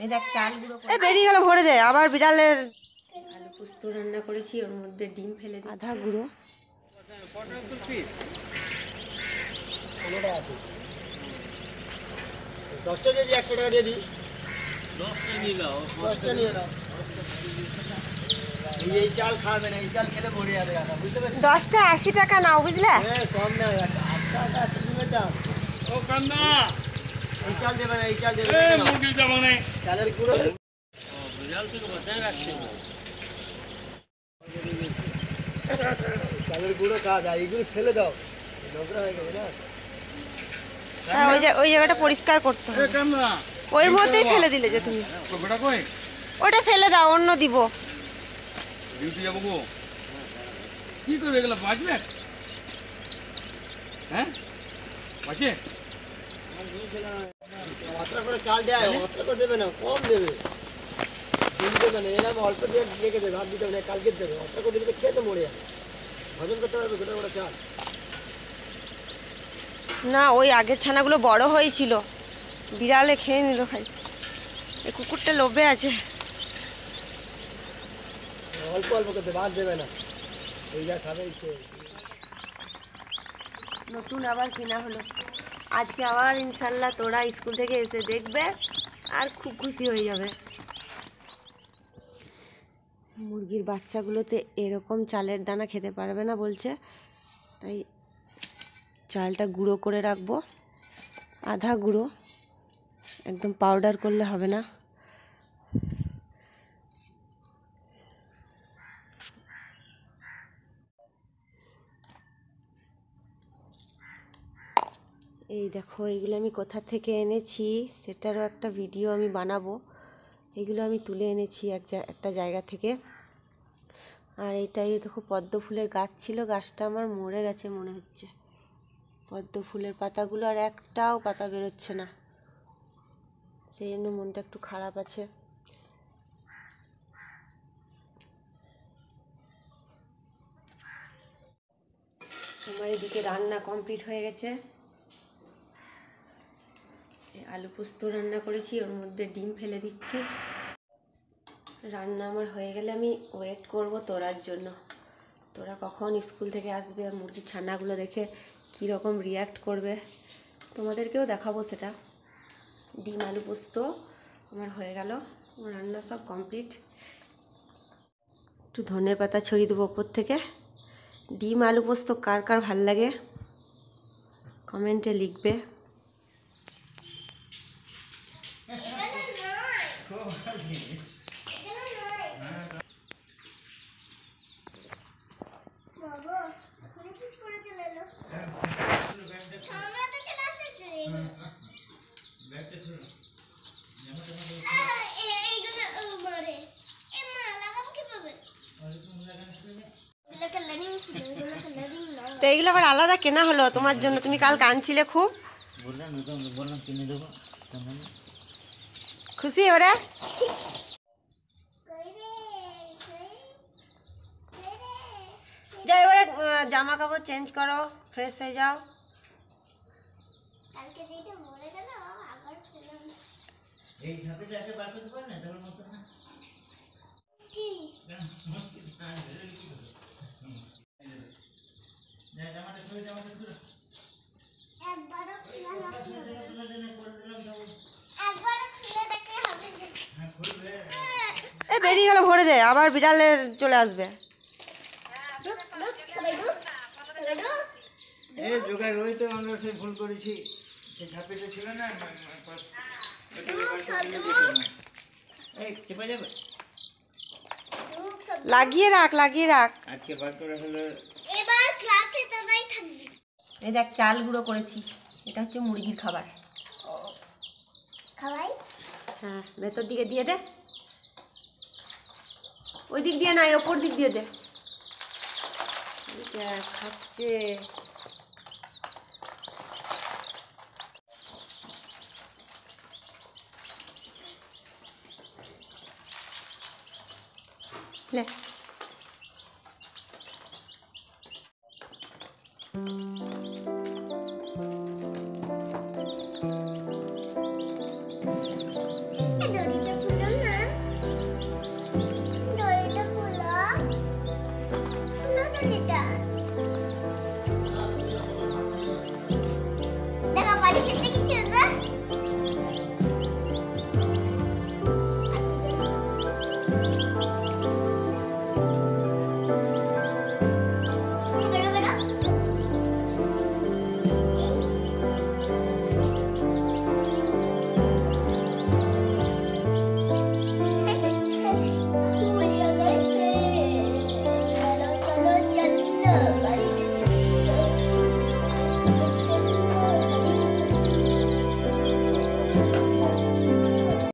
এই দেখ চাল গুঁড়ো এ বেরিয়ে গেল, ভরে দে। আবার বিড়ালের আলু পোস্ত রান্না করেছি, ওর মধ্যে ডিম ফেলে দিই। আধা গুঁড়ো। 10টা দিয়ে 100 টাকা দিয়ে দিই। 10টা নিয়ে নাও, 10টা নিয়ে নাও। এই চাল খাবে না, এই চাল খেলে মরে যাবে কাকা, বুঝতে পারছিস? 10টা 80 টাকা নাও, বুঝলে? হ্যাঁ, কম না, 8 টাকা ডিমের দাম। ও কান্না, এই চাল দেবে না, এই চাল দেবে এ না। মুরগির জামানে চালের গুঁড়ো বিড়াল থেকে বাঁচায় রাখছে। চালের গুঁড়ো কাজ, আর এইগুলো ফেলে দাও, নোংরা হয়ে গেছে না। হ্যাঁ, ওই জায়গাটা পরিষ্কার করতে এ হবে। কান্না, ওর মধ্যেই ফেলে দিলে যে তুমি। তো বেটা কই? ওটা ফেলে দাও, অন্য দিব। ডিউটি যাবো গো। কি করবে এগুলো, বাঁচবে? হ্যাঁ বাঁচে? অতটা করে চাল দেয়, অতটা করে দেবে না, কম দেবে। বেশি দেবে না, এরকম অল্প দিয়ে রেখে দেবে, ভাত দিতে হবে না, কালকে দেবে। অতটা করে দিলে তো খেয়ে তো মরে যাবে, হজম করতে পারবে গোটা গোটা চাল। না, ওই আগের ছানাগুলো বড় হয়েছিল, বিড়ালে খেয়ে নিল খাই। এই কুকুরটা লোভে আছে। অল্প অল্প করতে, ভাত দেবে না, এই যা খাবে সে। নতুন আবার কিনা হলো। আজকে আবার ইনশাল্লাহ তোরা স্কুল থেকে এসে দেখবে আর খুব খুশি হয়ে যাবে। মুরগির বাচ্চাগুলোতে এরকম চালের দানা খেতে পারবে না বলছে, তাই চালটা গুঁড়ো করে রাখবো, আধা গুঁড়ো, একদম পাউডার করলে হবে না। এই দেখো, এইগুলো আমি কোথা থেকে এনেছি সেটারও একটা ভিডিও আমি বানাবো। এগুলো আমি তুলে এনেছি একটা জায়গা থেকে। আর এইটাই দেখো, পদ্ম ফুলের গাছ ছিল, গাছটা আমার মরে গেছে মনে হচ্ছে। পদ্ম ফুলের পাতাগুলো আর একটাও পাতা বেরোচ্ছে না, সেই জন্য মনটা একটু খারাপ আছে। আমার এদিকে রান্না কমপ্লিট হয়ে গেছে। আলু পোস্ত রান্না করেছি, ওর মধ্যে ডিম ফেলে দিচ্ছি। রান্না আমার হয়ে গেলে আমি ওয়েট করব তোরার জন্য। তোরা কখন স্কুল থেকে আসবে আর মুরগির ছানাগুলো দেখে কীরকম রিয়্যাক্ট করবে, তোমাদেরকেও দেখাবো সেটা। ডিম আলু পোস্ত আমার হয়ে গেল, রান্না সব কমপ্লিট। একটু ধনে পাতা ছড়িয়ে দেবো ওপর থেকে। ডিম আলু পোস্ত কার কার ভাল লাগে কমেন্টে লিখবে। তো এইগুলো আবার আলাদা কেনা হলো তোমার জন্য, তুমি কাল কাঁদছিলে খুব। খুশি এবারে? যাই, এবারে জামা কাপড় চেঞ্জ করো, ফ্রেশ হয়ে যাও। এ বেরিয়ে গেল, ভরে দে। আবার বিড়ালের চলে আসবে। এই যোগায় রইতে আমরা সেই ভুল করেছি, সেই ঝাঁপিটা ছিল না, এই চেপে যাবে, লাগিয়ে রাখ, লাগিয়ে রাখ। আজকে বার করে হলো। এবার ক্লাসে তোরাই থাকবি। এই দেখ চাল গুঁড়ো করেছি, এটা হচ্ছে মুরগির খাবার। খাওয়াই? হ্যাঁ, ভেতর দিকে দিয়ে দে। ওই দিক দিয়ে নাই, ওপর দিক দিয়ে দে। খাচ্ছে। লে